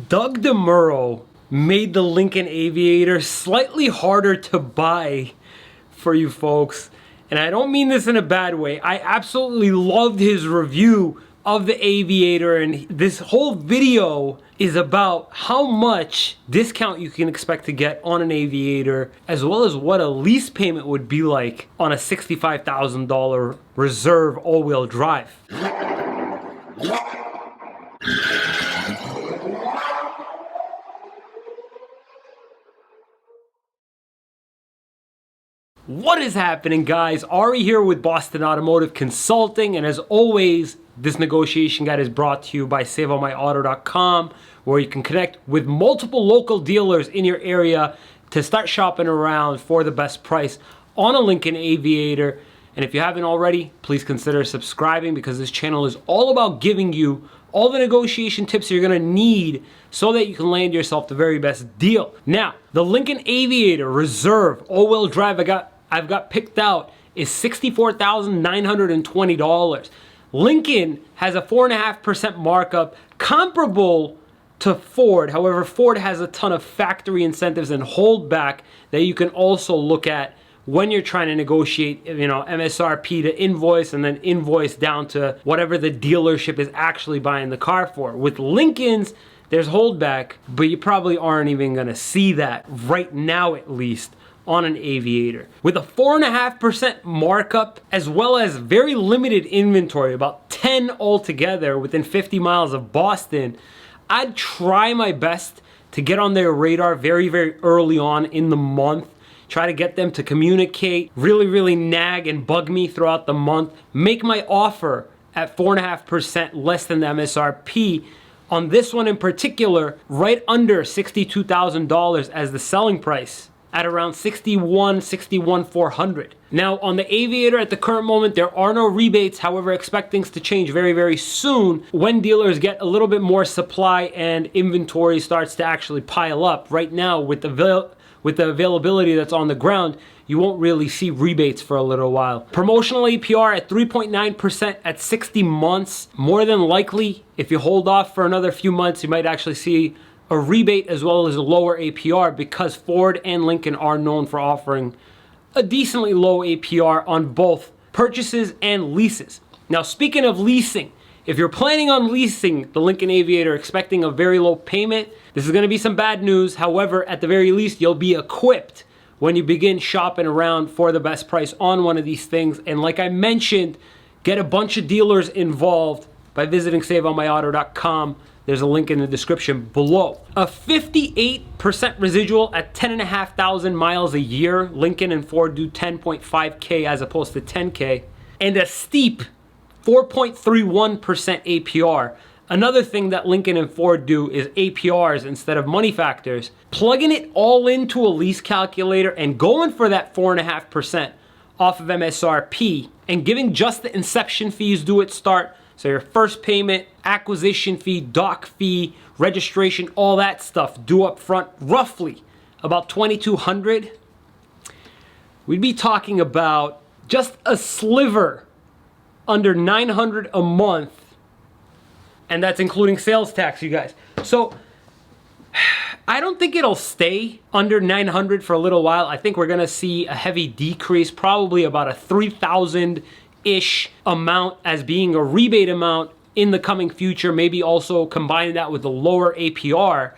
Doug DeMuro made the Lincoln Aviator slightly harder to buy for you folks. And I don't mean this in a bad way. I absolutely loved his review of the Aviator, and this whole video is about how much discount you can expect to get on an Aviator, as well as what a lease payment would be like on a $65,000 reserve all-wheel drive. What is happening, guys? Ari here with Boston Automotive Consulting, and as always, this negotiation guide is brought to you by SaveOnMyAuto.com, where you can connect with multiple local dealers in your area to start shopping around for the best price on a Lincoln Aviator. And if you haven't already, please consider subscribing, because this channel is all about giving you all the negotiation tips you're gonna need so that you can land yourself the very best deal. Now, the Lincoln Aviator Reserve all-wheel drive I've got picked out is $64,920. Lincoln has a 4.5% markup comparable to Ford. However, Ford has a ton of factory incentives and holdback that you can also look at when you're trying to negotiate, MSRP to invoice, and then invoice down to whatever the dealership is actually buying the car for. With Lincoln's, there's holdback, but you probably aren't even gonna see that right now, at least, on an Aviator. With a 4.5% markup, as well as very limited inventory, about 10 altogether within 50 miles of Boston, I'd try my best to get on their radar very, very early on in the month. Try to get them to communicate, really nag and bug me throughout the month. Make my offer at 4.5% less than the MSRP. On this one in particular, right under $62,000 as the selling price, at around $61,400. Now, on the Aviator at the current moment, there are no rebates. However, expect things to change very, very soon when dealers get a little bit more supply and inventory starts to actually pile up. Right now, with the availability that's on the ground, you won't really see rebates for a little while. Promotional APR at 3.9% at 60 months. More than likely, if you hold off for another few months, you might actually see a rebate as well as a lower APR, because Ford and Lincoln are known for offering a decently low APR on both purchases and leases. Now, speaking of leasing, if you're planning on leasing the Lincoln Aviator expecting a very low payment, this is going to be some bad news. However, at the very least, you'll be equipped when you begin shopping around for the best price on one of these things. And like I mentioned, get a bunch of dealers involved by visiting SaveOnMyAuto.com. There's a link in the description below. A 58% residual at 10,500 miles a year. Lincoln and Ford do 10.5K as opposed to 10K. And a steep 4.31% APR. Another thing that Lincoln and Ford do is APRs instead of money factors. Plugging it all into a lease calculator and going for that 4.5% off of MSRP and giving just the inception fees due at start. So your first payment, acquisition fee, doc fee, registration, all that stuff due up front, roughly about $2,200. We'd be talking about just a sliver under $900 a month, and that's including sales tax, you guys. So I don't think it'll stay under $900 for a little while. I think we're gonna see a heavy decrease, probably about a $3,000-ish amount as being a rebate amount in the coming future. Maybe also combine that with a lower APR.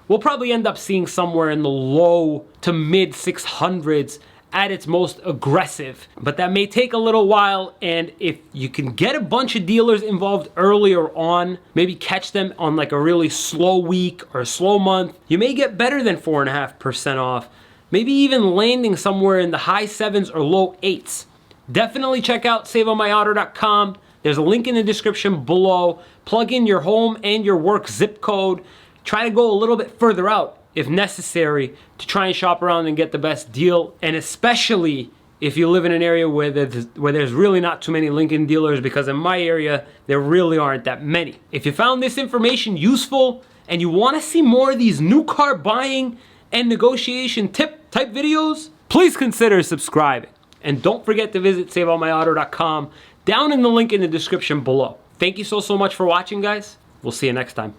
We'll probably end up seeing somewhere in the low to mid 600s at its most aggressive, but that may take a little while. And if you can get a bunch of dealers involved earlier on, maybe catch them on like a really slow week or a slow month, you may get better than 4.5% off, maybe even landing somewhere in the high 7s or low 8s. Definitely check out SaveOnMyAuto.com. There's a link in the description below. Plug in your home and your work zip code. Try to go a little bit further out if necessary to try and shop around and get the best deal. And especially if you live in an area where there's really not too many Lincoln dealers, because in my area, there really aren't that many. If you found this information useful and you want to see more of these new car buying and negotiation tip type videos, please consider subscribing. And don't forget to visit SaveOnMyAuto.com down in the link in the description below. Thank you so much for watching, guys. We'll see you next time.